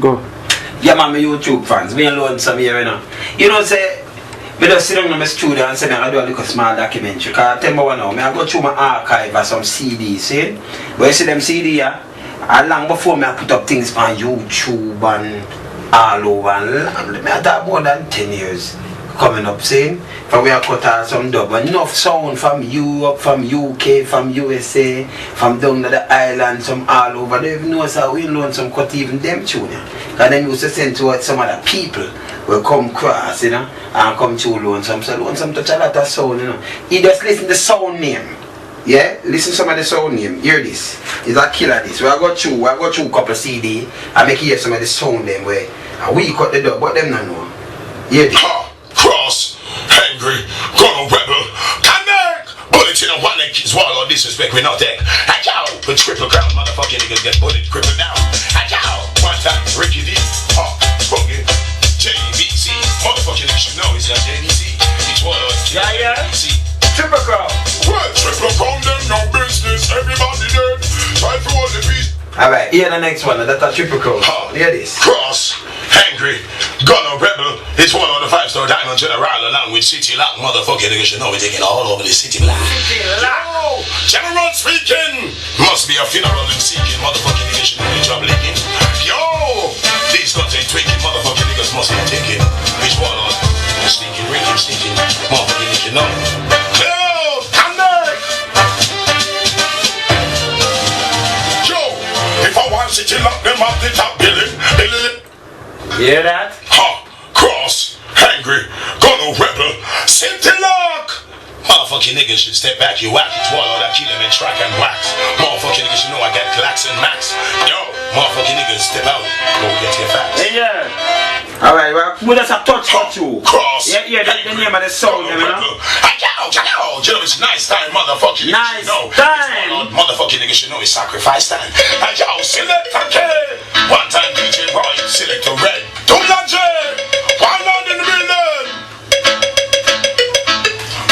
Go. Yeah, man, my YouTube fans, me alone some here, you know. You know, say, I just sit down in my studio and say, I do a little small documentary. Because I tell you what now, I go through my archive of some CDs, see? But you see them CD, yeah? Long before I put up things on YouTube and all over, and I talk more than 10 years coming up, saying, from where I cut out some dub, and enough sound from Europe, from UK, from USA, from down to the island, some all over. They even know how we learn some cut even them tune, yeah? Because them used to send to some other people will come cross, you know, and come to Lonesome. So Lonesome touch a lot of sound, you know. You just listen to the sound name. Yeah, listen to some of the sound name. Hear this. It's a killer this. I go through a couple of CD and make you hear some of the sound name where we cut the dub, but them not know. Hear this. Cross, angry, gonna rebel, connect, bullet in a one leg, swallow disrespect we not take. And yow, with triple crown, motherfucking niggas get bullet crippled down. And yow, one time, Ricky D, Spuggy, JBC, motherfucking niggas should know it's not JBC. It's what JBC. Triple crown. Well, triple crown, them no business, everybody dead. Try for all the peace. Alright, here the next one, that's a triple crown. Hear this. Cross, angry, gonna rebel. It's one of the 5-star diamond general along with City Lock. Motherfucking niggas should know we're taking all over the City Lock. Yo, general speaking. Must be a funeral in seeking. Motherfucking niggas should know the job leaking. Yo, these guns ain't tweaking. Motherfucking niggas must be taking. It's one of the sneaking, rinking, sneaking. Motherfucking niggas should know. Yo, connect. Yo, if I want City Lock, them up the top billing. Hear that? Cross, angry, gonna rebel, City Lock. Motherfucking niggas should step back, you whack, swallow that kill them and track and wax. Motherfucking niggas should know I got clacks and max. Yo, motherfucking niggas step out, go get your facts. Yeah. Alright, well, we'll just a touch for you. Cross, yeah, the name of the song, you know? You know, it's nice time, motherfucking nice niggas. Time. Motherfucking niggas should know it's sacrifice time. And yo, select a K. One time DJ Roy, select a red. Don't not J. One on in the building.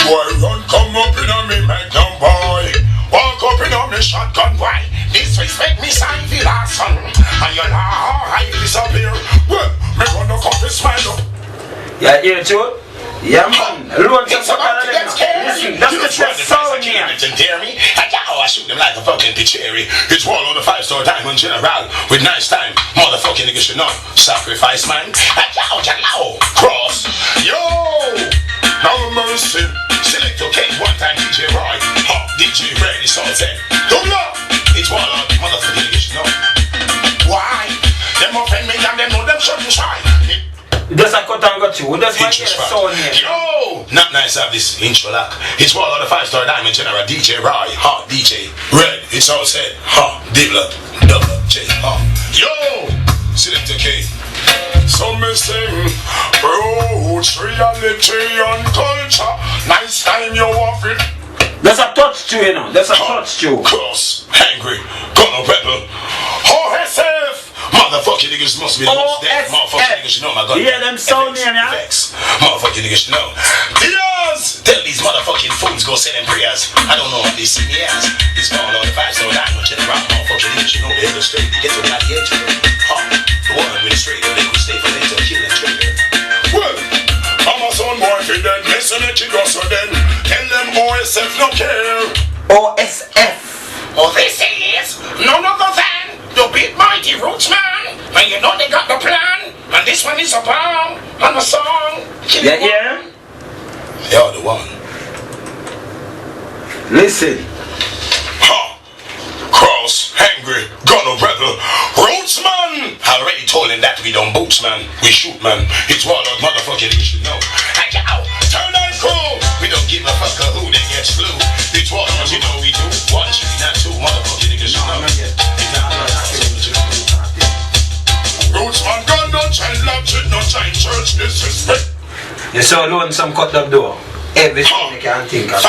Boy, run, come up in on me, Magnum boy. Walk up in on me, shotgun boy. Disrespect me, sign the last son. And you're I disappear. Well, me run the coffee smile up. Yeah, hear it too? Yeah, man. Lonesome Listen, that's the sound here. Dare me? I shoot them like a fucking pitchery. It's one on the 5-star diamond general with nice time. Motherfucking niggas should know. Sacrifice, man. Cross. Yo! No mercy. Select your case one time, DJ Roy. DJ Red is all said. Don't know. It's one on the motherfucking niggas should know. Why? Them offend me and them know them shouldn't try. That's a cut and got you. That's my sound here. Yo! Not nice to have this intro lock. It's one of the 5-star diamond general DJ Roy. DJ Red. It's all said. Dibla. Double J. Yo! Select the K. Some may sing roots, reality and culture. Nice time you off it. That's a touch to you know. That's a touch to. Cross, angry, gonna rebel. OSF. Motherfucking niggas must be the most dead. Motherfucking niggas should know my gun. Yeah, them sound here now. Motherfucking niggas should know. Diaz! Tell these motherfucking fools go say them prayers. I don't know what they see me as. It's all on the 5-star diamond general. Motherfucking niggas should know they ever straight. They get to the edge of them. The one with the straight, the liquid stay for them to kill and trigger. Well, I'm a son boy for them. Listen to you go so then. Tell them OSF no care. OSF. Oh, this is none other than the big mighty roots man. And you know they got the plan. And this one is a bomb and a song. Yeah. You're the one. Listen. Cross, angry, gonna rebel. Roots man. I already told him that we don't boots man. We shoot man. It's one of motherfucking you should know. And yow, turn that crew. We don't give a fuck who they gets flew. It's one of you know we do. One should be not two motherfucking niggas should know. Roots man, gun, no child love, no child church, disrespect. You saw Lonesome cut that door. Everything you can think of.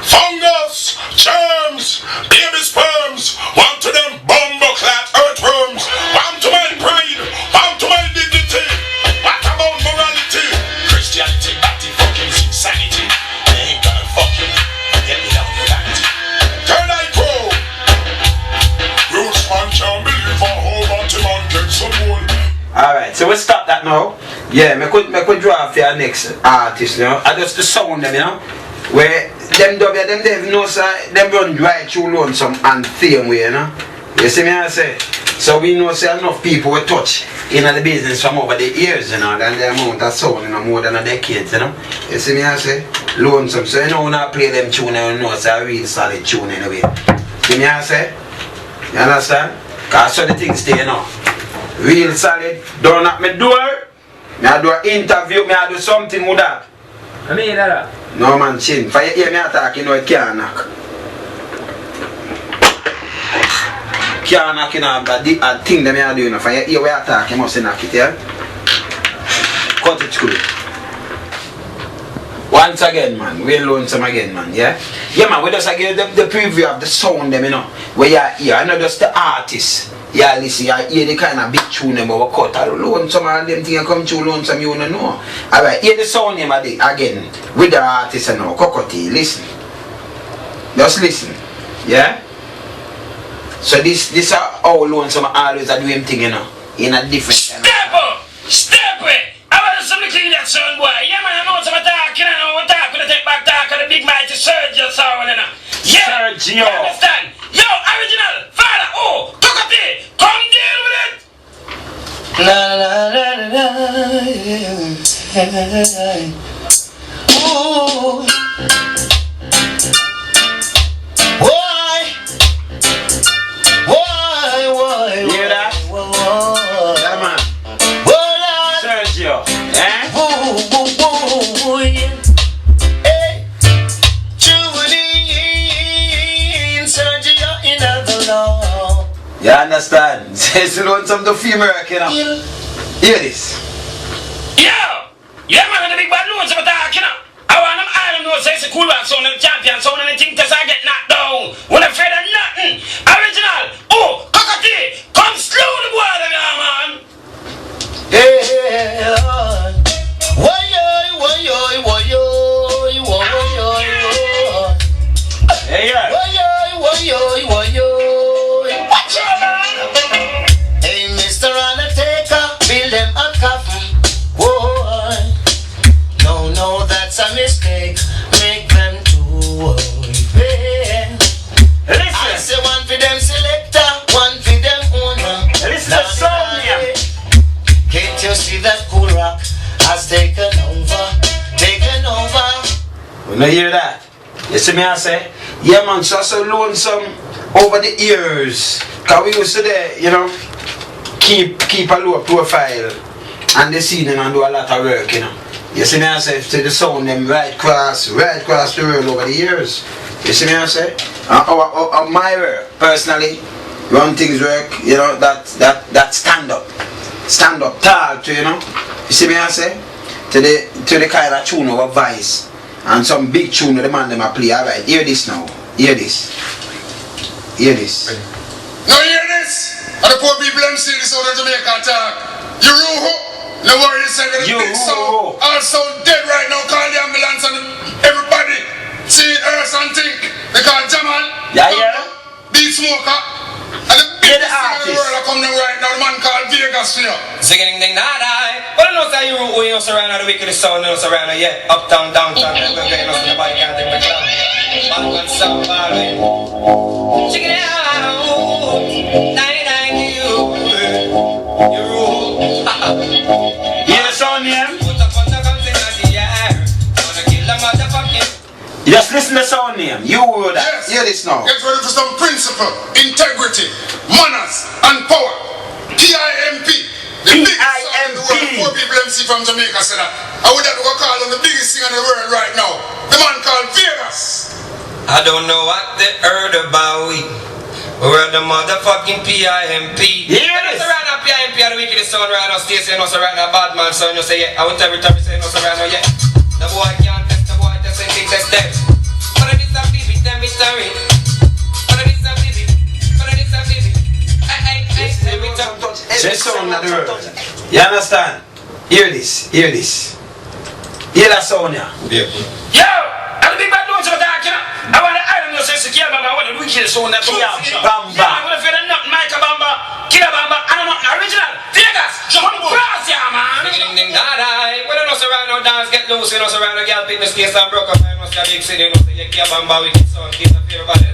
Fungus, germs, baby sperms, one to them bumble-clad earthworms, one to my pride, one to my dignity, what about morality? Christianity, body fucking insanity, they ain't gonna fucking get me down for that. Turn I pro, Roots man can't believe a whole bunch of man get some gold. Alright, so we stop that now. Yeah, me could draw for your next artist, you know. I just the sound them, you know. Where them they know say them run right through Lonesome and same way, you know. You see me I say? So we know say enough people will touch in the business from over the years, you know, than the amount of sound, you know, more than a decade, you know. You see me I say? Lonesome. So you know when I play them tune, you know it's a real solid tune anyway. See me I say? You understand? Cause so the things stay, you know. Real solid. Don't knock me door. Me I do an interview, me I do something with that. I mean that. No man, chin. For you hear me attack, you know it can't knock. Can't knock, you know, but the thing that me I do, you know, for you hear we attack, you must knock it, yeah? Cut it through. Once again, man, we're Lonesome again, man, yeah? Yeah, man, we just give the preview of the sound, them, you know, where you hear, and not just the artist. Yeah, listen, you hear the kind of big tune them we cut. Lonesome and them things come through Lonesome, you don't know. Alright, hear the sound name again with the artist and now. Cocotti, listen. Just listen. Yeah? So this are how Lonesome always are doing thing, you know. In a different Step up! Step it! I want something to clean that sound, boy. Yeah, man, I know what I'm talking, I know what I'm talking, I take back talk of the big mighty Sergio sound, you know. Yeah! Sergio! You understand? Yo, original! Father, oh! Cocotti! Come deal with it! La la la la la. Ooh. Why? You hear that? Yeah, man. Sergio. Eh? Hey, Sergio in the law. You understand? Says Lonesome to female, you know. Hear this. Yo! Yeah, man, the big bad Lonesome talking, you know. I want them all know say it's a cool back sound, the champion sound, and the thing test I get knocked down. When I'm afraid of nothing. Original. Oh, Cocotti, come slow the boy, man. Hey, Hey, yeah. Watch out, man. Hey, Mr. Undertaker, build them a coffin. Whoa, no, that's a mistake. Make them two. Yeah. I say one for them selector, one for them owner. Listen to the song here. Can't you see that cool rock has taken over? When I hear that, you see me I say, yeah man, so Lonesome over the years. Cause we used to there, you know, keep a low profile and the scene and do a lot of work, you know. You see me I say, to the sound them right across the world over the years. You see me I say? My work, personally, run things work, you know, that stand up tall to, you know. You see me I say? To the kind of tune of Vice and some big tune of the man them a play. Alright, hear this now. Hear this. Now hear this! And the poor people them see this out of Jamaica talk. You ruho! No worry, you say that the big sound all sound dead right now. Call the ambulance and everybody see earth and think. Because Jamal, Beat Smoker, and the biggest thing in the world are coming right now. The man called Vegas for you. Singing ding nah die. But I know say you root you surround the wickedest sound, you surround yeah. Uptown, downtown, everywhere, nobody can't take the clown. Bang sound balling. Check it out. Nine you. You root. Hear the sound name? Put up on the guns in the air. Gonna kill the motherfucking. You just listen to the sound name. You hear that. Yes. Hear this now. Get ready for some principle, integrity, manners, and power. PIMP. The biggest song in the world. Poor people MC from Jamaica said that. I would have to call on the biggest singer in the world right now. The man called Vegas. I don't know what they heard about we. We're the motherfucking PIMP. Yes. Around a PIMP are the wickedest sound right now. Stay saying no around a bad man sound. You say yeah. I would every time you say no around now yeah. The boy can't test the boy test and think test them. But it is a baby, tell me sorry. But it is a baby. But it is a baby. Tell me touch. Say sound of the world. You understand? Hear this. Hear that sound yeah. Yo! I'm the big bad Lonesome talking. I want to iron yourself to kill Bamba. I want to wicked sound that Kill Bamba. Bamba. I want to feel nothing Micah Bamba. Killer Bamba. And I'm not original. Vegas. Jump on. Ding ding da da. When I know surround no dance get loose, you know surround a girl pick the space and broke up. I must have big city, you know say you can't bamba with it, son. Keep the fear about it.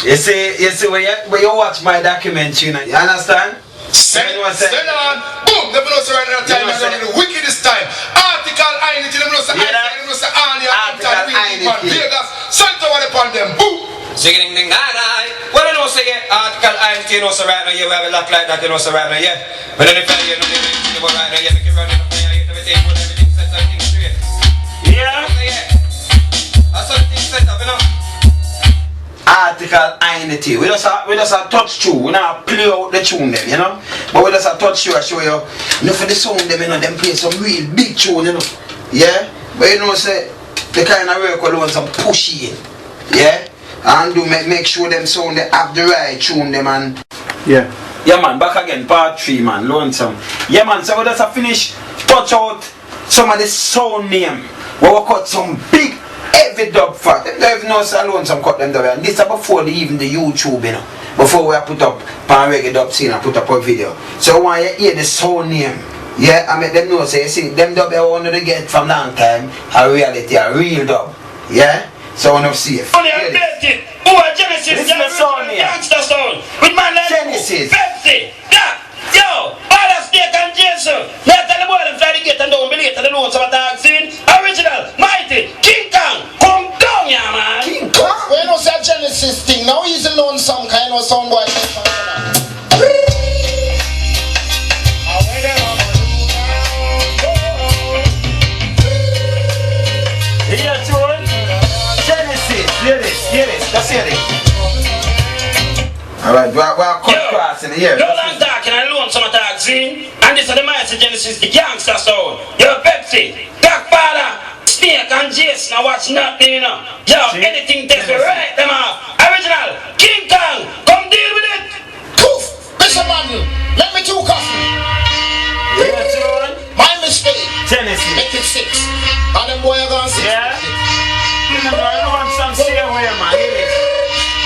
You see when you watch my documentary, you understand? Say on. Boom. They know surround that time. They're the wickedest time. Article Ainity. They know say Ainity. They know say Anya. Article Ainity. Vegas. Santa one upon them. Boom. Ding ding da da. When I know say article Ainity, you know surround you have a lot like that, you know surround yeah. But then if you know you go right now, you make it running up there, you everything put everything set, everything straight. Yeah. That's all things set up, you know. Article Ainity. We just a touch through. We not play out the tune them, you know. But we just a touch through. I show you. You know for the sound them, you know, them play some real big tune, you know. Yeah. But you know say the kind of work alone some pushy in. Yeah. And do make sure them sound they have the right tune them and. Yeah. Yeah man, back again, part 3 man, Lonesome. Yeah man, so we just a finish touch out some of the sound name. We cut some big heavy dub fat. Them don't even know say Lonesome cut them dub. And this is before even the YouTube, you know. Before we put up pan reggae dub scene and put up a video. So when you hear the sound name, yeah, I make them know say you see them dub they want to get from long time a reality, a real dub. Yeah? So enough safe. Only I bet it. Who are Genesis? Gangsta sound. With my name. Genesis. Pepsi. Yeah. Yo. All that steak and Jason. Let tell the boy them fly the gate and don't be late. They know some attack scene. Original. Mighty. King Kong. Come down, yeah, man. King Kong? We know say Genesis thing. Now he's alone some kind of sound boy. Here, tune. Genesis. Hear this. Just hear this. Alright, we're cut cross in the ear. Yo, I'm talking and Lonesome attack scene. And this is the Mighty Genesis, the gangster sound. Yo, Pepsi. Godfather. Snake and Jason. Now watch nothing, you know. Yo, anything takes me right them off. Original. King Kong. Come deal with it. Poof! Mr. Man, let me do coffee. Here, tune. My mistake. Genesis. Make it 6. And them boy are gonna 6. Yeah. I want some stay away, man. Hear this.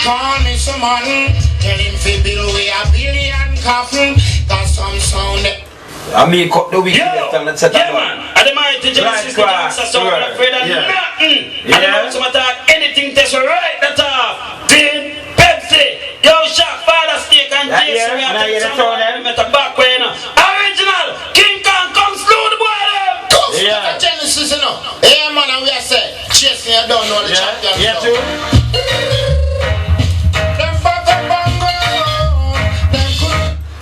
Call me some man. Tell him fi bill we a billion coffin. Got some sound. I mean, cut the weekend and let's set yeah, man. And the Mighty Genesis, the gangster sound. I'm afraid of nothing. And the Lonesome attack, anything that's right, that's off. Bean, Pepsi, yo, Shock, Father, Steak and Jason. We have to sound at the back way, you know. Original, King Kong, come slow the boy them. Go for Genesis, you know. Yeah, man, and we are saying, Jason, you don't know the champion. Yeah, too.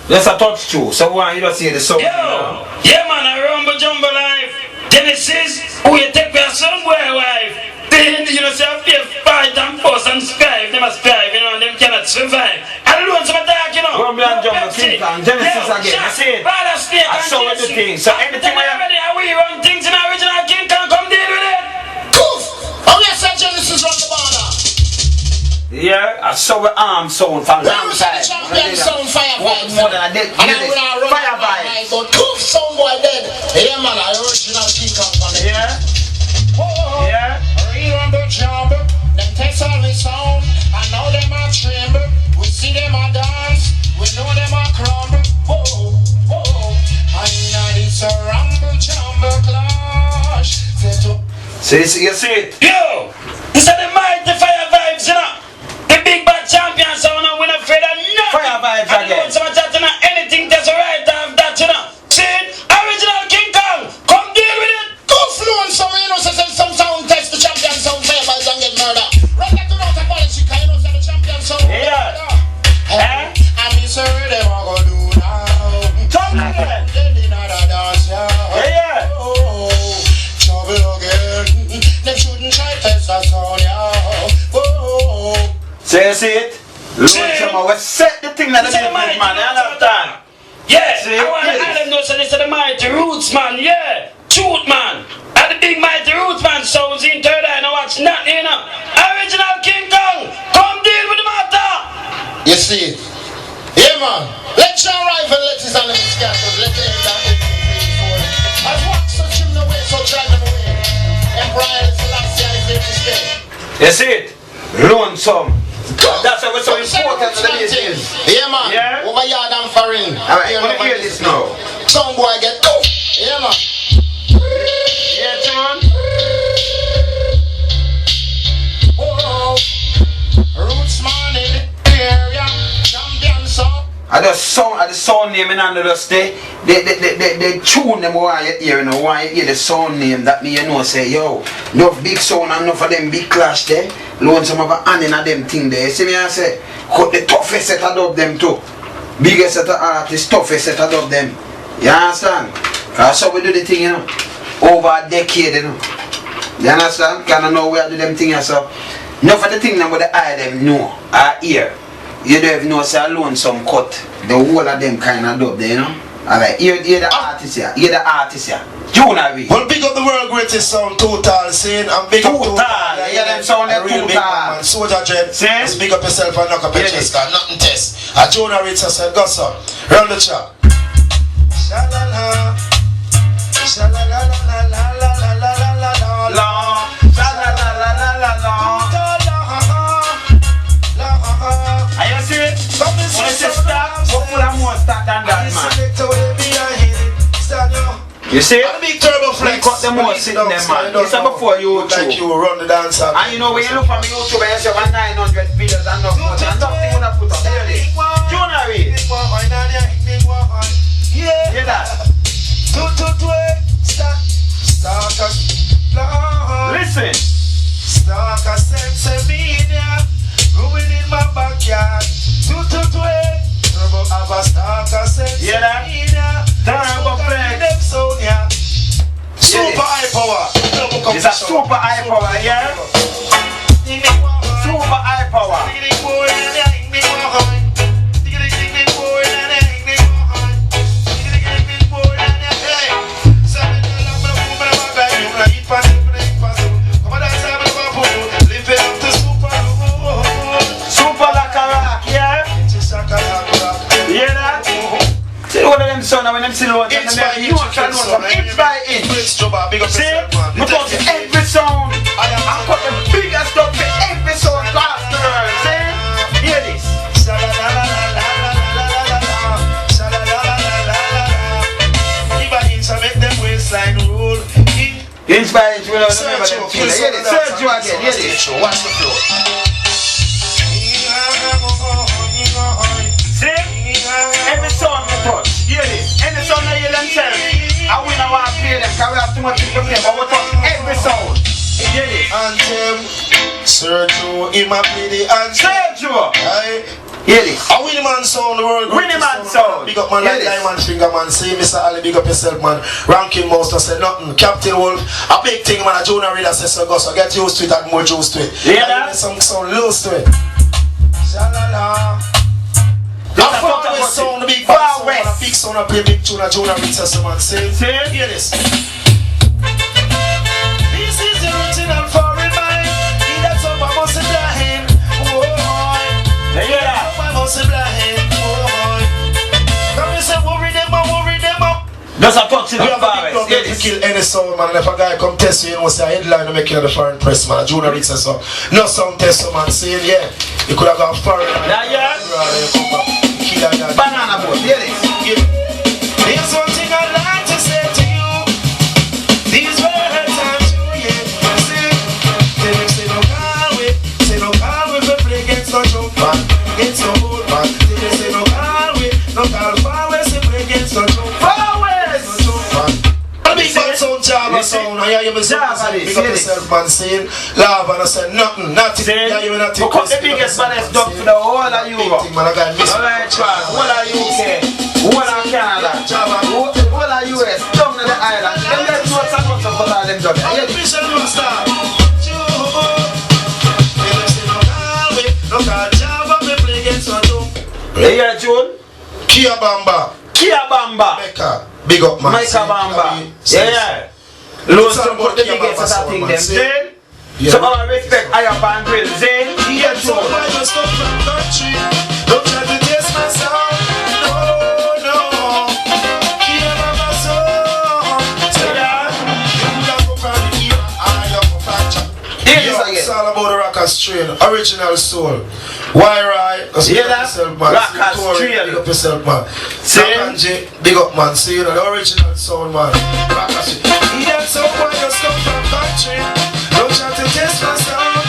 That's a touch too. So why you don't see the song? Yo, yeah man, I rumble jumbo life. Genesis, who you take your son boy wife. Then you know say I feel fight and fuss and strive. They must strive, you know, and them cannot survive. I don't want some attack, you know. Rumble and jumbo, King Kong, Genesis again. I see it. I saw the thing. So anything how we run things in original King Kong, come deal with it. Poof! Oh yes, Genesis run the border. Yeah, I saw the arm sound from long time. Champion sound fire vibes. More than a dead. And I will fire vibes. But poof, sound boy dead. Yeah man, I original King Kong from it. Yeah. Yeah. Real on the job. Them takes all the sound. And now them are tremble. We see them a dance. We know them a crumble. Whoa, whoa. And now it's a rumble jumble clash. So you see it? Yo, this is the Mighty fire vibes, you know. The big bad champion sound, and we're not afraid of nothing. Fire vibes again. So much that, you know, anything that's right of that, you know. See it? Original King Kong, come deal with it. Go fluent, so you know, so some sound test the champion sound fire vibes and get murder. Right back to the apology, you know, so the champion sound. Yeah. I'm sure they want to do now. Talk again. Yeah. Oh, trouble again. Them shouldn't try test us on ya. Oh. So you see it? Lonesome, we set the thing that the big man, you understand? Yeah, see, I want to add them know so this is the Mighty Roots man, yeah. Truth man. And the big Mighty Roots man sounds in third eye, now watch nothing, you know. Original King Kong, come deal with the matter. You see? Yeah man, let your rival let his enemies scattered, let the end down the before. As what such him the way, so drive them away. Emperor Selassie is there to stay. You see it? Lonesome. That's why we're so important to the business. Yeah man, yeah. over yard and foreign. Alright, you wanna hear this now? Some boy get tough. Yeah, man. Yeah, John. Oh, roots man in the area. Champion song. I the sound name and under just the tune them why you hear, you know, why you hear the sound name that me you know say, yo, enough big sound and enough of them big clash there, Lonesome have a hand in a them thing there. You see me I say, cut the toughest set of dub them too. Biggest set of artists, toughest set of dub them. You understand? Cause so we do the thing, you know, over a decade, you know. You understand? Cause I know we do them things, so enough of the thing now with the eye them know, our ear. You don't even know say Lonesome cut the whole of them kind of dub there, you know. Alright, hear the artist here, hear the artist here. Junior. Well, big up the world greatest sound Total, saying, and big up Total. Yeah, yeah, them sound like real big man, Soldier Dread. Just big up yourself and knock up your chest, cause nothing test. A Jonah Ritz said, go son, round the track. Sha-la-la, sha-la-la-la-la-la-la-la-la-la-la, sha-la-la-la-la-la-la. You see? And big turbo flex. Cut them more sitting them, man. It's before YouTube. Like you run the dance. And you know when you look at me YouTube and you say 900 videos and nothing you wanna put up. Hear this. Junior. Yeah. Hear that? Listen. Stalker sense media. Going in my backyard. Turbo have a stalker sense media. Turbo flex. Super high power. It's a super high power, yeah? Super high power. Super like a rock, yeah? Yeah, that? See one of them son when them see loads and them you want to know some inch by inch. See? Because every sound I cut the biggest stuff for every sound across the world. See? Hear this. Inch by inch, we don't remember them feel. Hear this. Search you again. Hear this. Watch the flow. See? Every song we touch, hear this. Any song that you themselves, I will not want to play them because we have too much to play, but we touch every sound. Hear this. Anthem, Sergio, in my play the anthem. Sergio! Aye. Hear this. A Winnie Man sound, the world Winnie Man sound. Big up man like Diamond Finger man. Say Mr. Ali, big up yourself man. Ranking Monster said nothing. Captain Wolf, a big thing man. A Jonah Reader says so go, so get used to it and more juice to it. Hear that? Some sound loose to it. Sha-la-la. A far west sound, the big bad sound, a big sound, a play big tune, a Jonah Reader says so man. Say, hear this. This is the original foreign mind. He that's up, I must blind. Oh boy. Hear that? I must blind. Oh boy. Come and say worry them up. Just a touch in We the have a big club to kill any sound man. And if a guy come test you, you know say a headline to make you the foreign press man. A Jonah Reader says so. No sound test so man saying yeah. You could have gone foreign. Yeah. Banana boat, hear this. There's one thing I'd like to say to you. These were her times you yeah. Say no call with a play against no jump man, against no old man. Say no call far west to play against no jump man. Far west! No jump man. A big man sound Java sound. I hear you say big up yourself man saying love and I say nothing. Yeah, you not think because the biggest baddest dog for the whole of Europe. Alright, whole of UK, whole of Canada, whole of US, down to the island. Them guys know some of all them dogs. Yeah, June. Kia Bamba. Mecca. Big up man. Micah Bamba. Yeah. Lonesome put the biggest of that thing them. Then. Yeah. So all respect, I have been grill. Then. Yeah, June. Don't try to taste my sound. No. Kia Bamba song. It's all about the rocker strain, original soul. Why right? Because you that? Rockers trail. Big up yourself, man. See? Big up, man. See, you know, the original sound, man. Rockers. He done so boy, just come from country. Don't try to test my sound.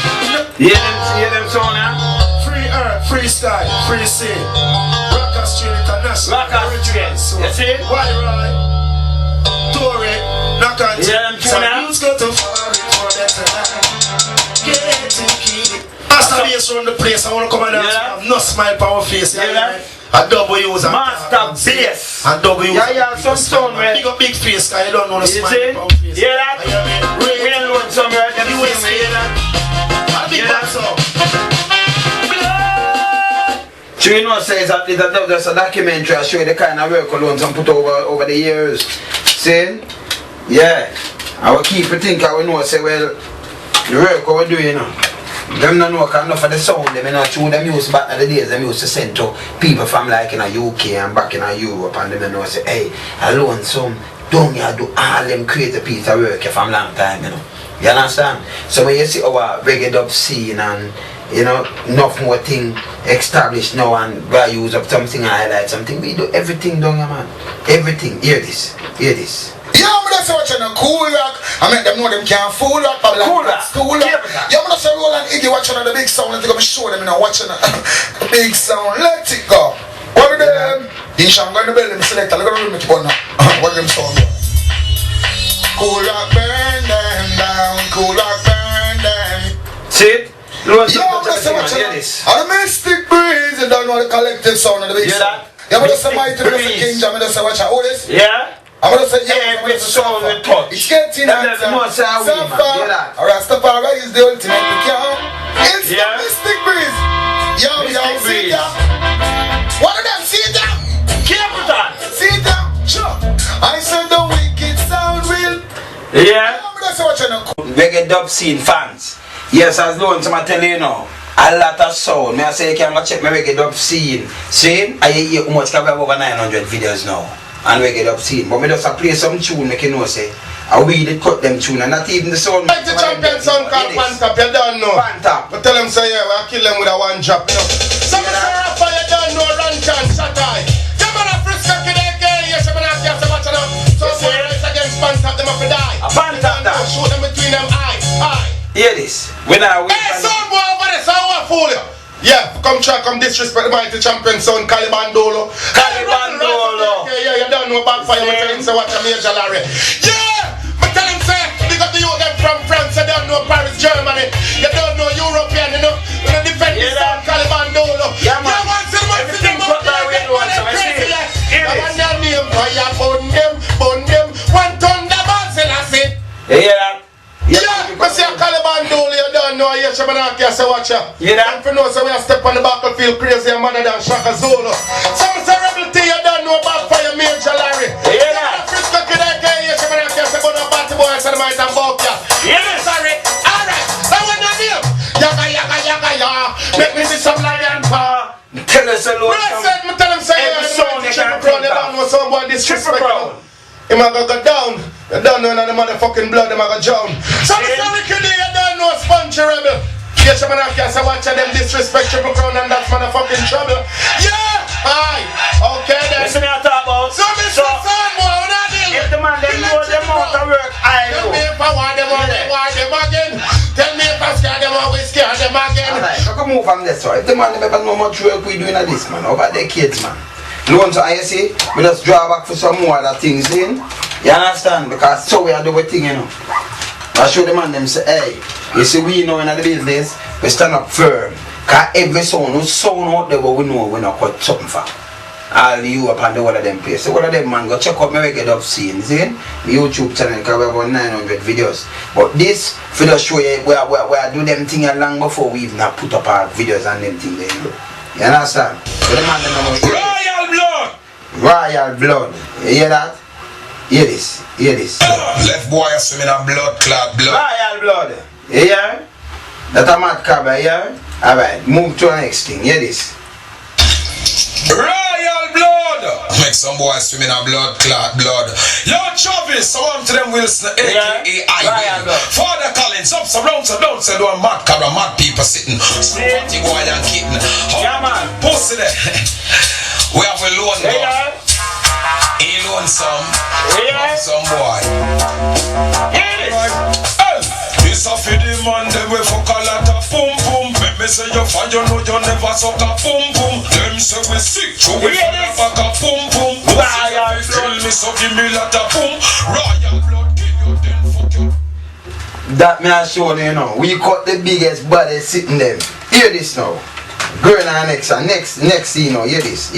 Hear them sound now? Free earth, free sky, free sea. Rockers trail international. Rockers trail. You see? Why right? Tory, knock on hear them tune now? Let's go to far for that tonight. Get to keep it. Master bass around the place. I want to come and dance. Have no smile for our face. Yeah. A W's and Master bass. And W's. Yeah, some sound, man. Big up big face, cause you don't know the smile for our face. Hear that? We ain't load some right there. You hear that? A big man song. So you know, says that there's a documentary I show you the kind of work Lonesome put over the years. See? Yeah. I will keep it think I will know, say, well, the work what we do, you know. Them don't know enough of the sound, them not true, them used back in the days, them used to send to people from like in the UK and back in Europe, and them know say, hey, Lonesome, don't you do all them create a piece of work from long time, you know. You understand? So when you see our reggae dub scene and you know, enough more thing established now and we use up something and highlight something, we do everything down here, man. Everything. Hear this. Hear this. Yeah, I'm just watching a cool rock. I make them know them can't fool rock. Cool rock. Cool rock. Yeah, I'm just rolling Iggy watching the big sound and they're going to show them, you know, watching the big sound. Let it go. What are them? I'm going to build them select. I'm going to make it on now. What are them sound? Cool rock, burn them down. Cool rock, burn them. See it? Yeah, I'm just watching a mystic breeze. You don't know the collective sound of the big sound. Yeah, I'm just a mighty King Jam. I'm just watching all this. Yeah. I'm gonna say yeah, every song we touch. It's getting that's the most I win, man. Yeah, that. Rastafari is the ultimate count. It's the mystic breeze. Yo, see that? What of them? See that? Capital. See that? Sure. I said the wicked sound will. Yeah. I'm gonna say what you know. Reggae dub scene fans. Yes, as Lonesome I tell you now. A lot of sound. May I say you can go check my reggae dub scene. See? I hear how much can we have over 900 videos now. And we get up scene. But we just play some tune, make you know, say, I we did cut them tune and not even the sound. Like the champion song called Pantap, you don't know. Pantap. But tell them, say, yeah, we'll kill them with a one drop, you know. Some of the rapper, you don't know, run chance, shut eye. You man a frisk, you can't get you should not have to watch it now. So, for race against Pantap, them have to die. A Pantap, that. Shoot them between them eye. Hear this. When I wait. Hey, son, boy, over there, so I want to fool you. Yeah, come try, come disrespect the mighty champion son, Calibandolo. Calibandolo. Yeah, you don't know about fire, but tell him say watch a Major Larry. Yeah, but tell him say, big up the youth them from France, you don't know Paris, Germany. You don't know European, you know. You know, defend the son, Calibandolo. Yeah, man. Everything cut by way to one, so I see it. I want their name, fire, burn them. One thunderbolt, and I say. Yeah. Yeah, but see a Calibandolo, you don't know, you should not say watch ya. Yeah. And for know, so we have step on the battlefield crazy and madder than Shaka Zulu. Some say rebel thing, you don't know about fire Major Larry. Yeah. Frisco kid, you should not say about no party boy, so the might have bought ya. Yeah. Sorry. Alright, that one your name. Yaga, make me see some lion paw. Tell us a lot. Me tell him say, Triple Crown, you don't know somebody disrespect you. He might go down. You don't know the motherfucking blood, they might go drown. So the sorry kid, you don't know Spongy Rebel. Yes, man, I can't say watch them disrespect Triple Crown and that's motherfucking trouble. Yeah! Aye! Okay then. Listen me I talk about. So Mr. Sunboy, what I deal with? If the man them know them out of work, I know. Tell me if I want them, want them again. Tell me if I scare them, always scare them again. Alright, I can move from this one. If the man never know much work we doing at this, man, over the kids, man. Lonesome, I see, we just draw back for some more other things in. You understand? Because so we are doing thing, you know. I show the man them say, hey, you see we know in the business, we stand up firm. Because every sound, no sound out there what we know we not cut something for. All you up on the one of them place. So one of them man go check out my reggae dub scene, see? My YouTube channel, because we have about 900 videos. But this, for the show you where I do them things long before we even put up our videos and them things there, you know. You understand? So the man them know. Royal blood! Royal blood. You hear that? Hear this. Hear this. Left boy is swimming in blood clot blood. Royal blood. You hear? That's a mad cover, you hear? Alright, move to the next thing. Hear this. Royal blood! Make some some boys swimming in blood clot blood. Yo, Travis, I want to them Wilson, aka I will. Father Collins, up, so down, so doing mad cabra, mad people sitting. Some party boy and kitten. Yeah, man. Pussy there. We have a loan dog. He loan some. Some boy. This a for the man, them we fuck a lot of boom boom. Make me say you fine, you know you never suck a boom boom. Them say we sick, so we fuck a boom boom. Royal blood, me so give me lot of boom. Royal blood, kill you, then fuck you. That me I show you know. We cut the biggest body sitting them. Hear this now. Girl and next you know. Hear this.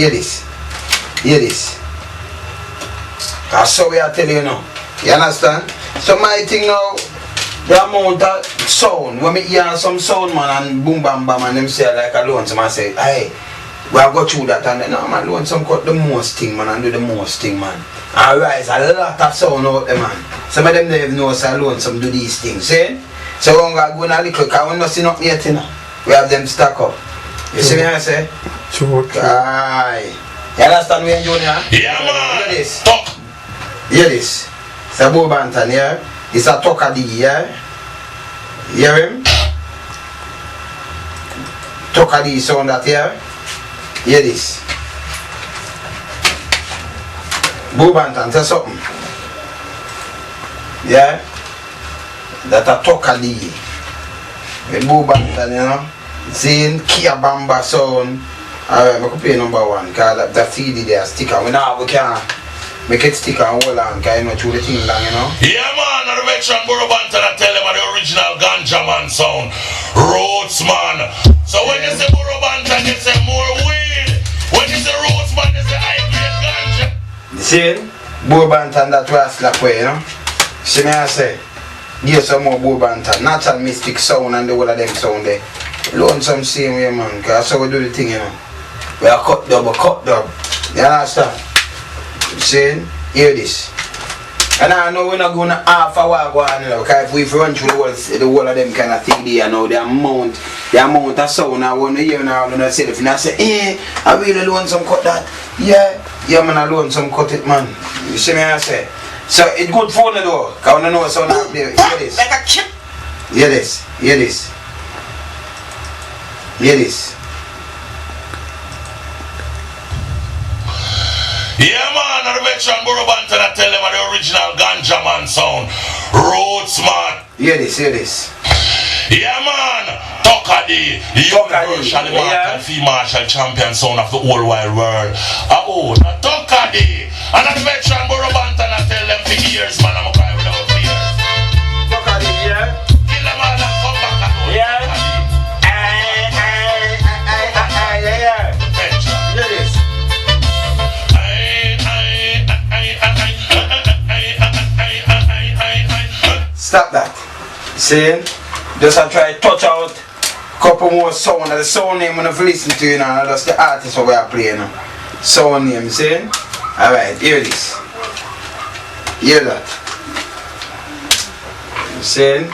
That's how we are telling you now. You understand? So my thing now, the amount of sound, when me hear some sound man and boom bam bam and them say like a Lonesome, I say, hey, we have got through that and then no man, Lonesome cut the most thing man and do the most thing man. And rise a lot of sound out there man. Some of them don't even know say Lonesome do these things, see? So we gonna go in a little because we not see nothing yet, you know. We have them stack up. You see me I say? True. Aye. You understand me, Junior? Yeah, man. Hear this. Talk. Hear this. It's a Bobantan, yeah? It's a Tokadi, yeah? Hear him? Tokadi sound that here. Hear this. Bobantan, say something. Yeah? That a Tokadi. With Bobantan, you know? Saying Kiabamba sound. Alright, I could play number one because that CD there sticker. We can't make it stick and hold on because you know through the thing long, you know. Yeah man, I veteran Borobantan I tell them the original ganja man sound. Roots man. So when you say Borobantan you say more weed. When you say roots man you say high grade ganja. You see? Bobantan that was slap way, you know. See me I say, give some more Bobantan. Natural mystic sound and the whole of them sound there. Lonesome same way man, because that's how we do the thing, you know. We are cut dub. You understand? See? Hear this. And I know we're not going to half a while go on, you know, because if we run through the whole of them kind of thing there, you know, the amount of sound I want to hear now, and I say, if I say, I really Lonesome cut that. Yeah, man, I Lonesome cut it, man. You see me, I say. So it's good for the door, because I know sound out there. Hear this. Like a chip. Hear this. Yeah man, I veteran Borobantan I tell them the original ganja man sound. Roots man. Hear this. Yeah man, Tokadi, the universal female martial champion sound of the whole wide world. Tokadi. And I veteran Borobantan I tell them for years man, I'm cry without fears. Tokadi, yeah. Kill them all and come back and go. Yeah. Hear this. Stop that. See? Just I try to touch out a couple more sound. The sound name when I've listened to you now, that's the artist we are playing now. Sound name, see? Alright, hear this. Hear that. See?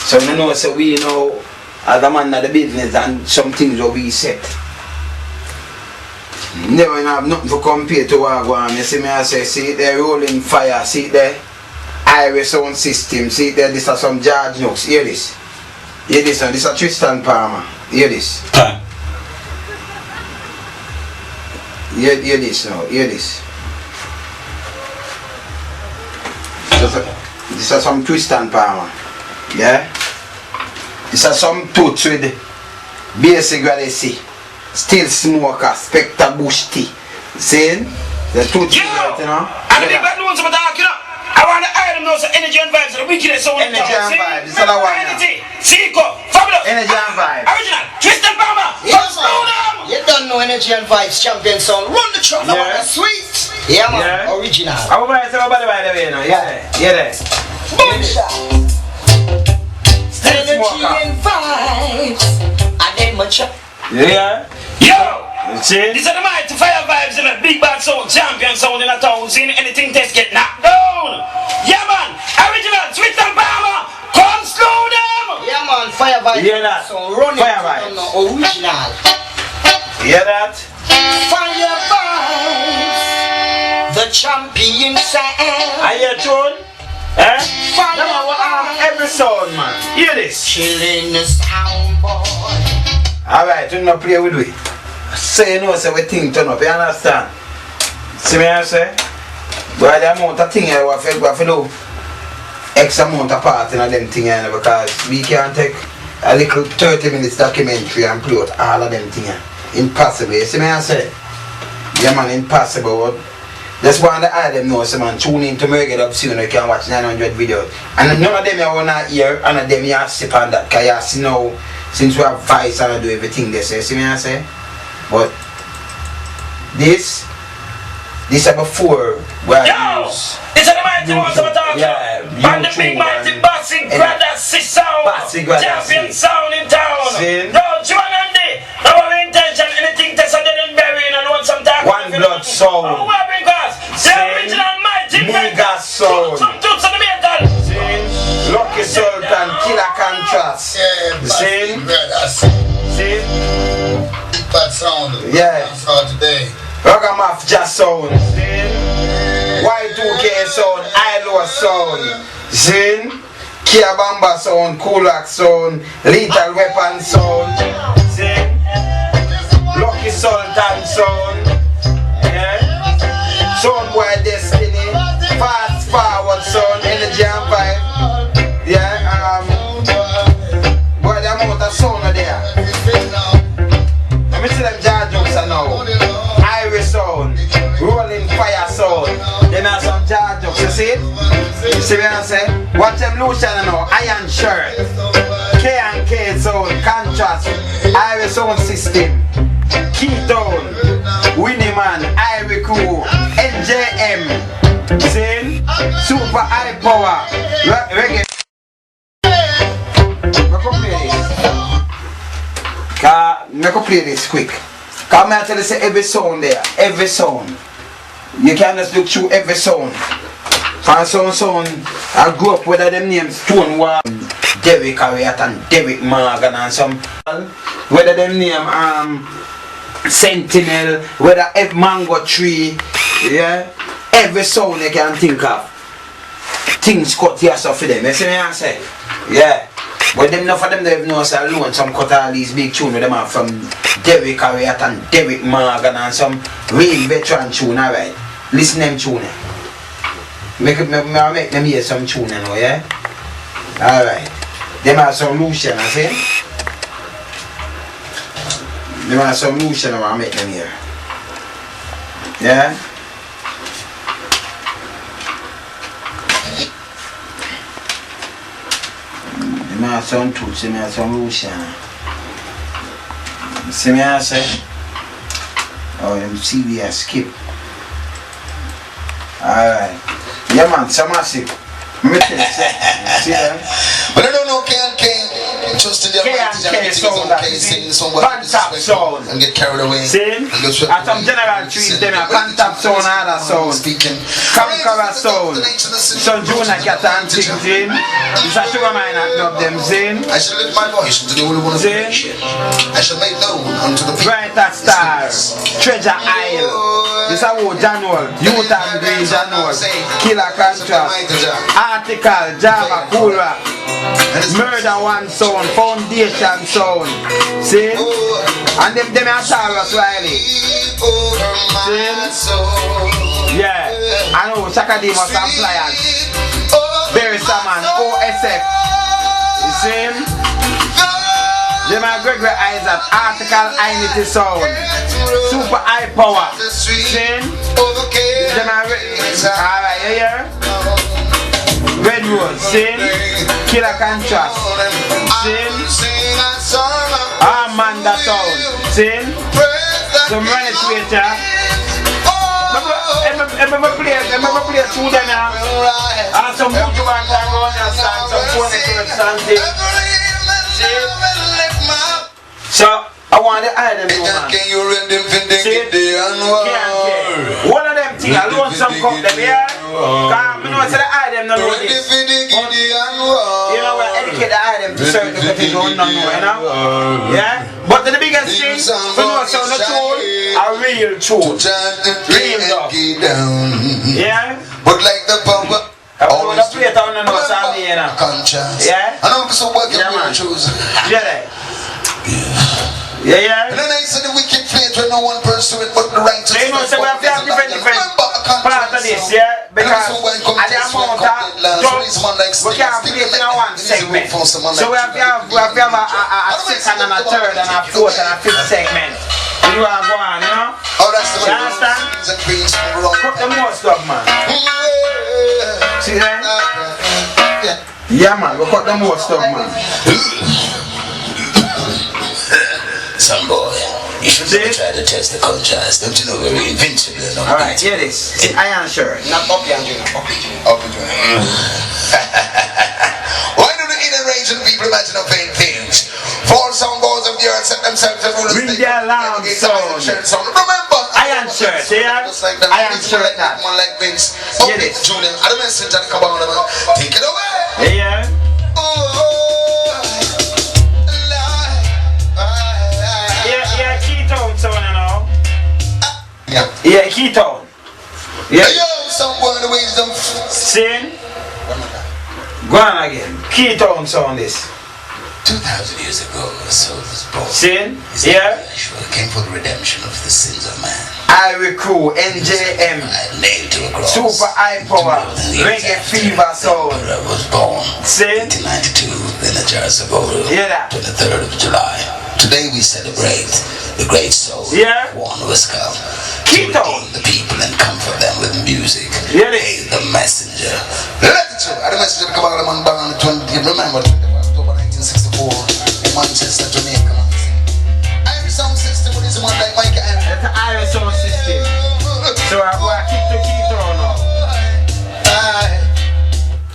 So you know, so we know as a man of the business and some things will be set. Never have nothing to compare to what I go on. You see me I say, see it there rolling fire, see it there highway sound system, see it there, this are some George Nooks, hear this. Hear this now, this is Tristan Palmer, hear this. Hear this now, hear this. This is some Tristan Palmer, yeah? This is some toots with basic what they see. Still smoker, Spectre Bush tea. See? The toots right, you know? And the big bad ones I'm talking about. I want to iron those energy and vibes, the wickedness of the Energy and vibes, it's all I want now. Seiko, fabulous. Energy and vibes. Original, Tristan Palmer. You don't know Energy and Vibes champion sound. Run the truck, yeah. Now sweet. Yeah man, original. I'm going to say about the way, you know. Yeah there. Boom shot. Energy and Vibes. I did much up. Yeah. Yo! See? These are the mighty fire vibes in a big bad sound, champion sound in a town. Seeing anything test get knocked down. Yeah man, original, Tristan Palmer, come slow them. Yeah man, fire vibes. Hear that? So run fire it, vibes. Original. Hear that? Fire vibes. champion sound. Are you tune? Eh? Come on, every sound, man. Hear this. Chillin' the sound boy. Alright, you not play with we. So you know, say we think turn up, you understand? See me I say? But the amount of thing I want to do, X amount of part in them thing because we can't take a little 30 minutes documentary and play out all of them things. Impossible, you see me I say? Yeah man, impossible. That's why the them know, so man, tune in to me get up soon, you can watch 900 videos. And none of them you want to hear, and of them you have to sip on that, because you see now, since we have Vice and I do everything they say, see me I say? But this is before where I use. It's the mighty ones of talk. Yeah, and the big mighty Bossy Gradassi sound. Champion sound in town. No, Joan Andy. Our intention, anything that's under and burying and want some talk. One blood sound. Oh, what because the original mighty Mega sound. Some toots on the metal. Lucky Sultan, Killer Contrast. See? That sound. Yeah. Today. Ragamuff Jazz sound. Y2K sound, ILO sound. Zin. Kia Bamba sound, Kulak sound, Lethal Weapon sound. Zin. Lucky Sultan sound. Yeah. Sound Boy Destiny. Fast Forward sound, Energy and Vibe. Yeah, boy, the amount of sound are there. Let me see them jar jokes now. Iris sound, Rolling Fire sound. Them have some jar jokes, you see it? You see what I say? Watch them Lucian now, Iron Shirt, K&K sound, Contrast, Iris sound system, Keystone, Winnie Man, Irie Crew, NJM, see? Super High Power, Reggae. Make up play this quick. Come here tell you say every sound there, every sound. You can just look through every sound. And sound, I grew up with them names Stonewall, Derek Harriet and Derek Morgan and some. Whether them name Sentinel, whether F Mango Tree, yeah. Every sound you can think of. Things cut yourself for them. You see me I say? Yeah. But them enough of them they know say alone some cut all these big tunes with them are from Derek Harriet and Derek Morgan and some real veteran tune, alright. Listen them tune. Make them hear some tune now, yeah? Alright. Them are some Lucian, I say. Them are some Lucian I make them hear. Yeah? Them are some tools, them are some Lucian. See me I say? Oh, them CD I skip. Alright. Yeah man, some massive. See them? But I don't know K&K. Trust in the K&K sound that is Pantap sound and get carried away. See? And some general trees them are Pantap sound and other sound. Kankara sound. Some Jonah Cat and things in. It's a sugar mine that dub them in. I shall lift my voice into the Holy One of creation. I shall make known unto the people. Brighter Star, Treasure Isle. This is our Janual, Youth and Green Janual, Killer Contrast, Article, Java, Cool Rock, Murder One Sound, Foundation Sound. See? And them are Sarah Swiley. See? Yeah. I know Shakademus and Flyers. Barry Saman, OSF. You see? Them are Gregory Isaac, Article Identity Sound, Super High Power. See? Them are alright, you hear? Red Rose, see? Killer Contrast, see? Amanda Sound, see? Some run it with ya. Remember play two them now. And some good ones are going to stand, some phone it so I want the item to man. Can you read them for the one of them things alone some come them here. Because I know it's the item not know this. You know we educate the item to certain people don't know, you know? Yeah? But the biggest thing, we know so not tool, A real truth. Real love. Yeah? But like the power. Always play it on the nose of me, you know. Conscience. Yeah? I know so what you man. choose. Yeah. Yeah. And then I said the wicked faith where no one pursue it but the righteous. So you know, so we have to have different part of this, yeah? Because at the amount of drugs, we can't play it in one segment. So we have to have a second and a third and a fourth and a fifth segment. You are going, you know? Oh, that's the you understand? Cut the most up, man. See that? Yeah, man, we cut the most up, man. Some boy, you should never try to test the contrast. Don't you know we're invincible? Alright, hear this. It's iron shirt. Not up your joint. Up your joint. Why do the inner range of the people imagine of vain things? Four some boys of the earth set themselves to rule the state. Remember, iron shirt, yeah? Iron shirt, that. One like Vince. Hear this. Junior, I don't messenger to come on, take it away. Yeah. Yeah, Keystone, so you know. Yeah, Keystone. Yeah. Yo, someone the wisdom. Sin. Go on again. Keystone sound this. 2,000 years ago, a soul was born. Sin. Yeah. Yeshua came for the redemption of the sins of man. Irish Crew, NJM. Nailed to a cross. Super high power. Reggae fever sound. I was born. Sin. 1992 in the jars of oil. Yeah. That. 23rd of July. Today we celebrate the great soul. Yeah. One was come. Keep to on. redeem the people and comfort them with music. Yeah. Hey, the messenger. Let it show. The messenger come out of man born on the 20th. Remember, 24th October 1964 in Manchester, Jamaica. Irish sound system with this one like Mike and. That's an Irish sound system. So I'm going to keep on now.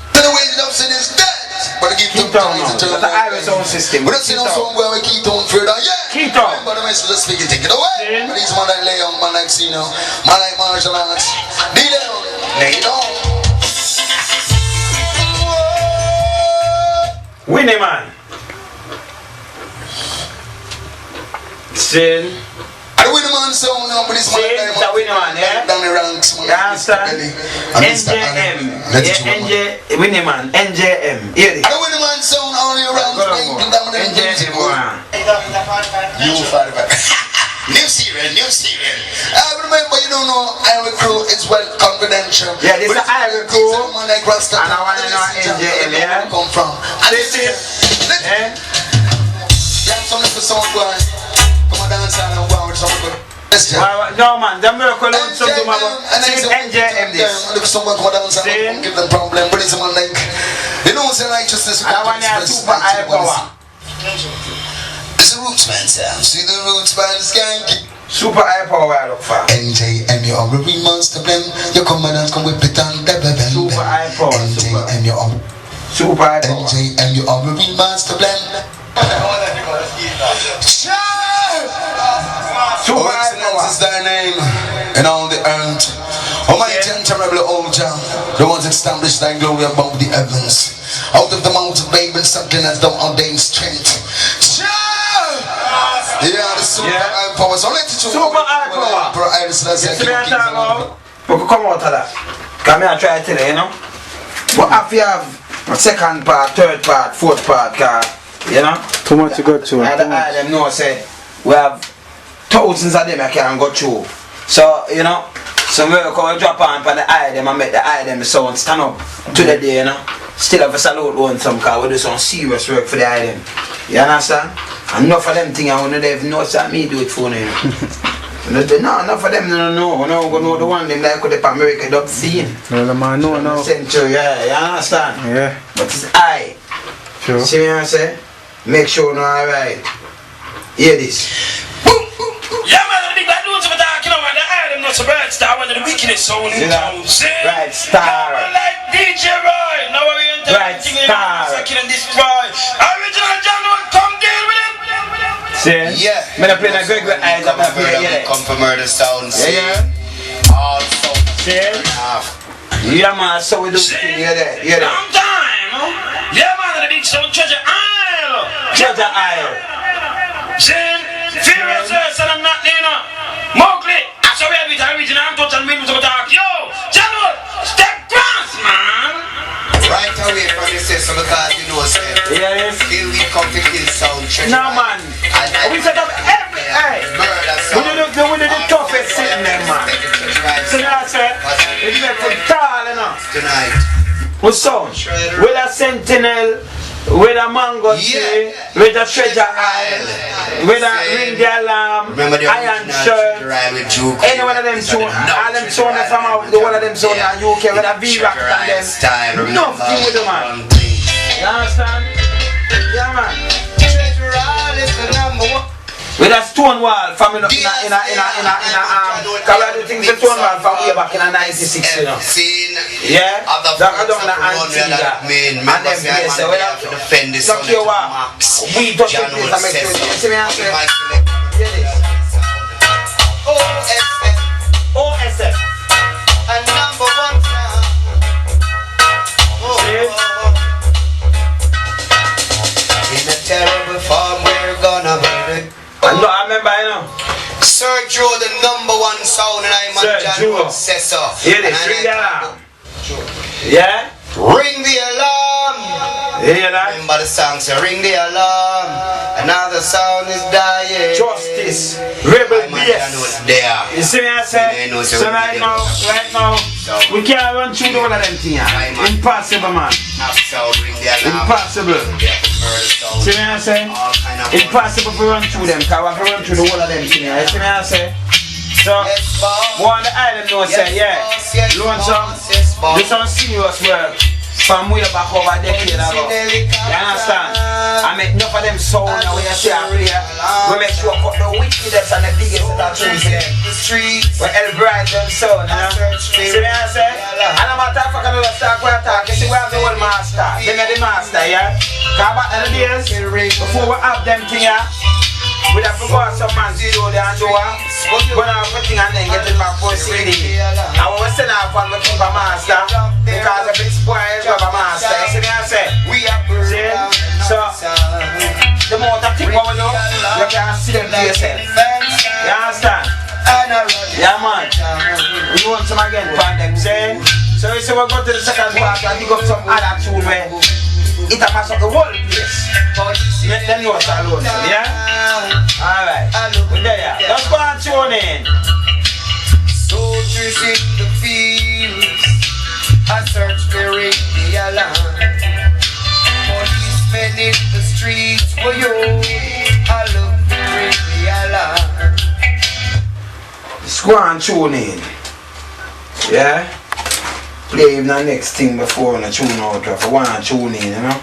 Then the way it up in is dead. But keep on now. That's an Irish sound system. We don't see no song where we keep on further. Yeah. Keep on. Remember the messenger speaking. Take it away. But these man like Leon, man like Sino, man like martial arts. Lay down. Lay down. Winnie man. Sin. I don't win the man sound now, but this man Sin, the Winnie man, yeah? Down the ranks, man. You understand? NJM. Yeah, NJ, Winnie man. NJM. Hear this. I don't win the man sound only around NJM. You fight back. New serial. I remember, you don't know, Irish Crew is well confidential. Yeah, this is Irish Crew. And I want to know NJM, yeah? Come from. This is. Yeah? Yeah, some little song going. Come on, dance and go with some good. No man, the miracle on something about NJM this. If someone come down and give them problem, but it's man like, you know, it's righteousness. And I want to have super high power. It's a roots man sound. See the roots man skanky. Super high power I look for. NJM, you are a real monster blem. You come and come with it and super high power. NJM, you are super high power. NJM, you are a real monster blem. Super high power is thy name in all the earth. Almighty and terrible old Jah, the ones established thy glory above the heavens. Out of the mouth of babes something as thou ordained strength. Yeah, the super high power. So let it show. Super high power. Yes, we could come out of that. Come here and try to tell you, you know. But if you have a second part, third part, fourth part, you know. Too much to go through. I them know say we have thousands of them I can go through. So, you know, so we come drop on the eye them and make the eye them sound stand up to the day, you know. Still have a salute one some car, we do some serious work for the eye them. You understand? And enough of them things I want to even know that me do it for them. No, enough of them no, the one them like the America dub scene. No, the man no. Century, yeah, you understand? Yeah. But it's I. Sure. See what I say? Make sure no alright. Hear this. Yeah, man, the big bad dudes of a dark, you know, man, the item not so bright star, one of the wickedest soul in town. Right star. Yeah, like DJ Roy, now we're into right star. Second and destroy. Original John Wood, come deal with it. See? Yeah. I'm going to play the Greg with eyes, I'm going to play it. Come for murder sound. Yeah. All sound. See? Yeah, man, so we do the thing, hear that? Long time, no? Yeah, man, the big sound, Treasure Isle. Treasure Isle. See? Furious, and I'm not, you know. Mowgli, I saw we have it original and touch and win with talk. Yo, Janot, step cross, man. Right away from the system because you know, sir. Yes. Here we come to kill sound. No, man. We set up every. Hey. We do the toughest sitting there, man. So now, sir, it's like for tall enough. Tonight. With sound. With a sentinel. With a mango tree, with a treasure isle, with a ring the alarm, iron shirt, any one of them two, all them sound from out, the one of them sound in UK with a V-Rock and them, nothing with them, man. You understand? Yeah, man. Treasure isle is the number one. With a stone wall from in a because the things the stone wall from way back in a 96, you know. Yeah? That I don't know Antigua. And them place, so we have to defend this. Not care what. We touch the place and make sure. You see me answer? Hear this. OSF. And number one sound. See? In a terrible form, we're gonna murder. I remember, you know. Sir Joe, the number one sound, and I'm a John says so. Hear this, ring the alarm. Yeah? Ring the alarm. Hear that? Remember the song, say ring the alarm. Another sound is dying. Justice, rebel BS. You see me, I say? So right now, we can't run through all of them things. Impossible, man. Impossible. See me, I say? Impossible to run through them, because we have to run through the whole of them things. You see me, I say? So, one on the island know say, yeah, Lonesome, do some serious work from way back over a decade ago. You understand? I make enough of them sound now when you see I play. We make sure put the wickedest and the biggest of that tunes in the streets. We help bright them sound, you know? See me I say? And I'm a talk for another start where I talk. You see we have the whole master. They are the master, yeah? Because back in the days, before we have them thing, yeah? We have to go out some man studio there and do go down for thing and then get it back for CD. And when we send out one, we keep a master. Because if it's spoiled, we have a master. You see me I say? See? So, the more that thing what we do, you can see them to yourself. You understand? Yeah man. We want some again from them, see? So we say we go to the second part and dig up some other tune where it a pass up the whole place. Let them know it's alone, yeah? Alright, we're there. Let's go and tune in. Soldiers in the fields, I search for ring the alarm. Policemen in the streets, for you, I look for ring the alarm. Let's go and tune in. Yeah? Play even the next thing before I tune out. If I want to tune in, you know?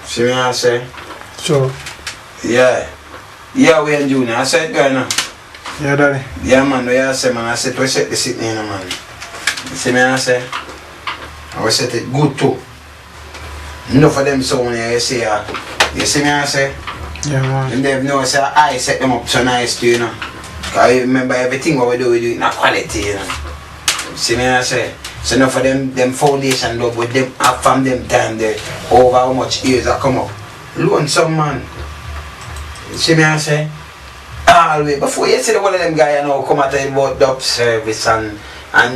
See me I say? Sure. Yeah. Yeah, we and Junior. I said, go now. Yeah, daddy. Yeah, man. I say, man. I said, we set the sitting in, man. See me I say? I will set it good too. Enough of them sound here, you see, you see me I say? Yeah, man. And they know, say, I set them up so nice too, you know. Because I remember everything what we do it in a quality, you know. See me I say? So enough of them foundation love with them from them time there over how much years I come up. Lonesome man. You see me I say? Always before you see the one of them guys you know come at about dub service and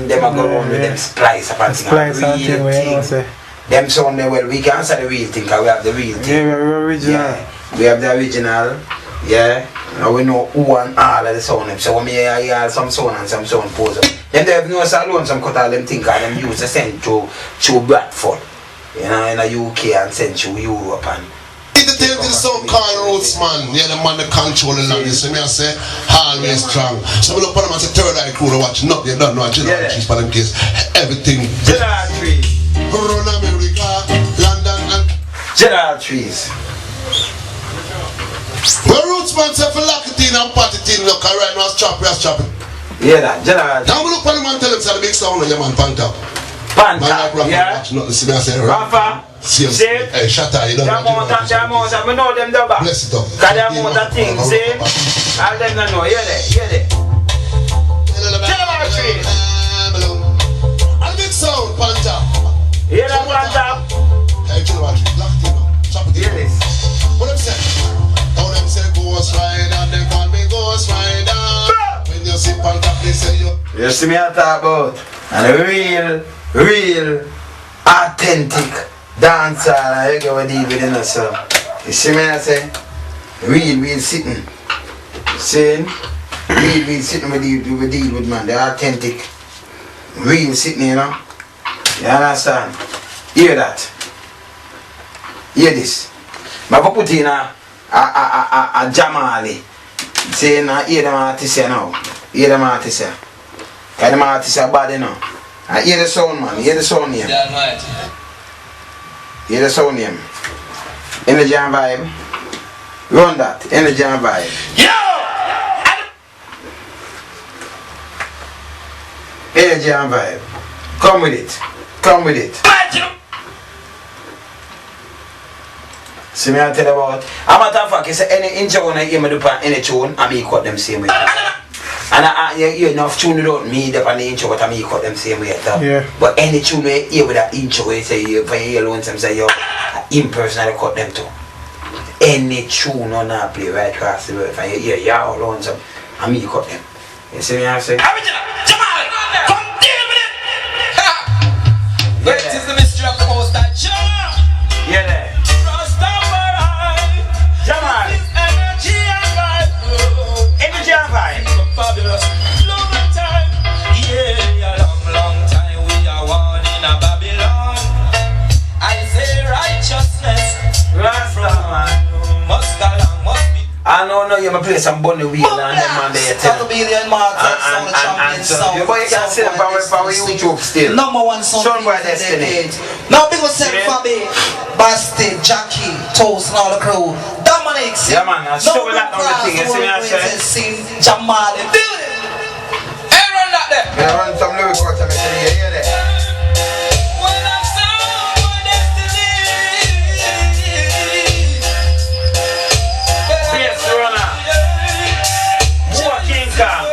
them a go around with them splice up and splice and thing, you know say. Them sound there well, we can answer the real thing because we have the real thing. Yeah, we have the original. Yeah, we have the original. Yeah. Now we know who and all of the sound. So when we hear some sound and some sound pose up. Them they have no alone some cut all them things and them use to send to Bradford. You know, in the UK and send to Europe and The thing to the sound called Roots, man. Yeah, the man that control the language. So me I say, always strong. So we look at them as a third eye crew to watch. Not they don't know a general trees for them case. Everything. General trees. Run America, London and General trees. well, Roots man say for lock it in and pat it in. Look, right now it's chopping. Yeah, that general. Now we look at them and tell them say the big sound on your man Panther. Panther, yeah. Nothing see me I say Rafa. See, hey, shatter, you don't know. We know them the back. Bless it up. Because they have other things, see? All them don't know. Hear they. General trees. And big sound, Panther. Hear that one top? Hey, kill what? Lock it in. Chop it in. Hear this. What them say? How them say Ghost Rider? They call me Ghost Rider. When you sip on top, they say you. You see me I talk about? And a real, authentic dancer and you go deal with it, so. You see me I say? Real sitting. Saying? Real sitting we deal with man, the authentic. Real sitting, you know? You understand? Hear that? Hear this. I go put in a Jamali. Saying hear them artists here now. Hear them artists here. Cause them artists are bad, you know. I hear the sound, man. Hear the sound name. Hear the sound name. Energy and vibe. Run that. Energy and vibe. Yo! Energy and vibe. Come with it. Come with it. See me I tell you about. A matter of fact, you say any intro when I hear me do on any tune, I make cut them same way. And you hear enough tune without me up on the intro, but I make cut them same way. Yeah. But any tune you hear with that intro, you say you hear Lonesome say you in person I cut them too. Any tune on that play right across the world, if you hear y'all Lonesome, I make cut them. You see me I say? Original, Jamal, come deal with it. But it is the mystery of the most that jump. Yeah there. Jamal. Energy and vibe. Energy and vibe. Fabulous. Long time. Yeah, long time we are one in a Babylon. I say righteousness. Rastaman. Must go long, must be. I know you may play some bunny wheel and them man there tell. Taco Billion Martin, sound the champion sound. Your boy can see them power YouTube still. Number one song. Somewhere Destiny. Now big yourself, Fabi, Basti, Jackie, Toast and all the crew. Dominic, Yeah man, I show that on the thing, you see me I say? Jamal, build it. Hey, run that there. I run some lyrics what I'm saying, you hear that? When I sound my destiny. Yes, runner. More King Kong.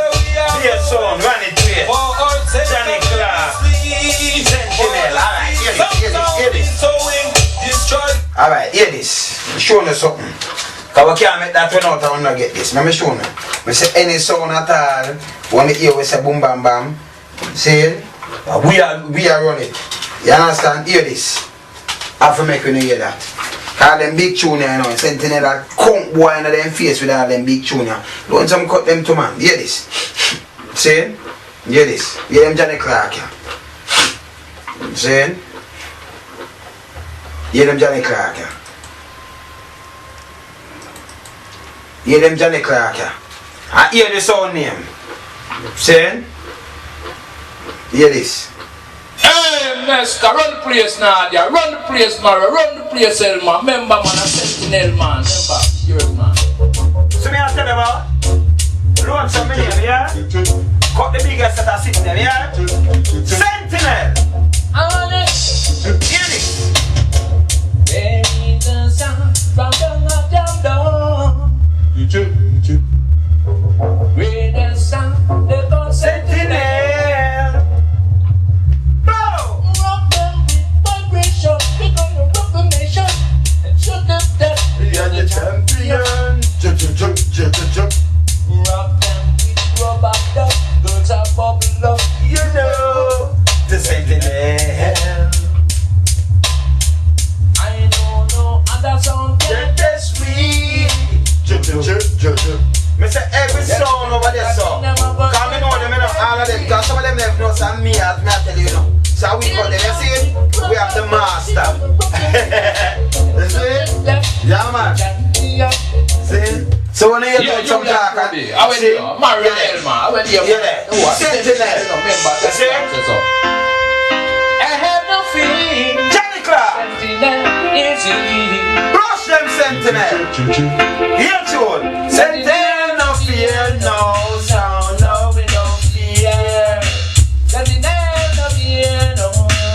Dear son, run it to it. Johnny Clark. Sentinel. Alright, hear this. Alright, hear this. Show me something. Cause we can't make that one out and we not get this. Let me show you. We say any sound at all. When we hear we say boom bam bam. See? We are running. You understand? Hear this. I have to make you hear that. Cause them big tune you know, Sentinel that conk boy in them face with all them big tune. Don't some cut them to man. Hear this. See? Hear this. Hear them Johnny Clark. See? Hear them Johnny Clark. Hear them Johnny Clark. I hear the sound name. See? Hear this. Hey, Mister, run the place, Nadia. Run the place, Mara. Run the place, Elma. Remember, man, a Sentinel, man. Remember, yours, man. So me I tell you about Lonesome name, yeah? Cut the biggest set of sitting there, yeah? Sentinel! Hear this. There is a sound from the down. With the sound, they call Sentinel. Rock them with vibration, because you rock the nation. And shoot them dead. We are the champion. Rock them with rubber duck, girls are bubble up. You know the Sentinel. I don't know other sound can test me. Me say every song over there song. Cause me know them, you know, all of them. Cause some of them never know some me as me I tell you, you know. So we got them, you see it? We have the master. You see it? Yeah man. See? So when you hear some talk, I went see? there, Mario Elma. I went there. Hear that? Sentinel. Remember, You see? I have no feeling. Johnny Clark. Sentinel is easy. Brush them Sentinel. Hear tune. Sentinel no fear, no sound, no we don't fear. Sentinel no fear, no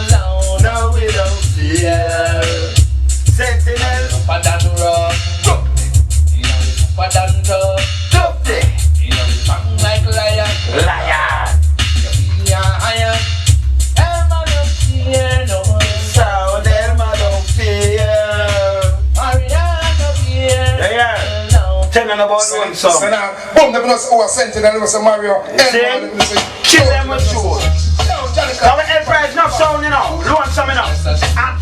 sound. No we don't fear. Sentinel. Up and rock. Up and rock. Dopey. Bang like lion. Lion. Yeah, I am. Elma no fear, no Tell them about Lonesome. So now, boom, they know who are Sentinel, they know Mario. Kill them with shoes. Now when Enterprise not sound, you know, Lonesome, you know. And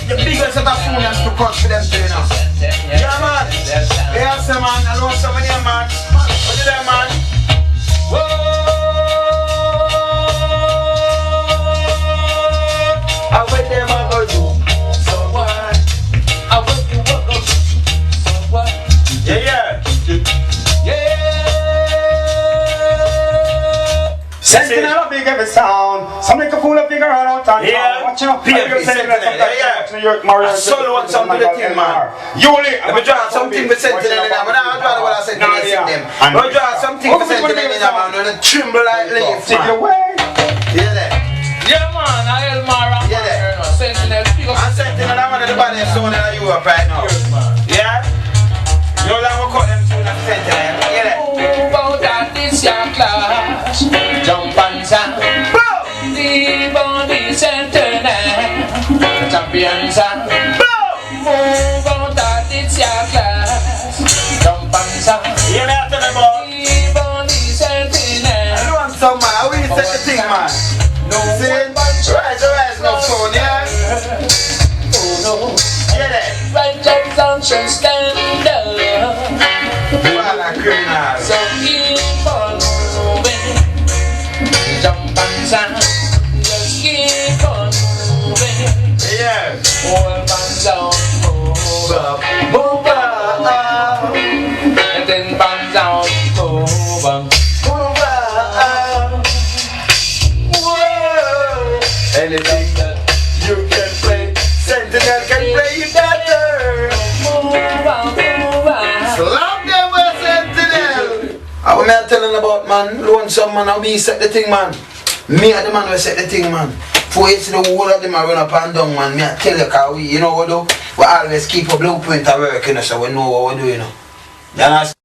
the biggest set of students to confidence, you know. Yeah, man. Yes, man. I know some of them, man. What do they, man? Whoa! I wait them, I go do. So what? I wait you, what go do. So what? Yeah. Sentinel a big every sound. Some make a fool of figure out and watch out. PFP Sentinel, yeah. Solo want something to the thing, man. Let me draw something for Sentinel in there, but I draw what I said to them. Let me draw something for Sentinel in there, man. And tremble like leaf, man. Yeah, there. Yeah, man, I Elmar and Sentinel. And Sentinel, I'm one of the baddest sound in Europe right now. Yeah? You don't have to cut them soon as Sentinel. Yeah, there. Move out and this your clash. Jump and sound. Leave on the Sentinel. Champion sound. Move out and this your clash. Jump and sound. You know what I'm talking about? Leave on the Sentinel. I want some, man. I will set the thing, man. No see? Rise, no phone, yeah? Oh no. Yeah, there. Righteous function stand up. You are a criminal. So keep on moving. Jump and sound. Just keep on moving. Yeah. All bands down. Move up. Move up. And then bands down. Move up. Move up. Whoa. Anything that you can play, Sentinel can play it better. Move up. Move up. Slap them with Sentinel. I was not telling about, man. Lonesome, man. How me set the thing, man. Me and the man will set the thing, man. For you see the whole of them I run up and down, man. Me I tell you, cause we, you know what do? We always keep a blueprint of work, you know, so we know what we do, you know. You understand?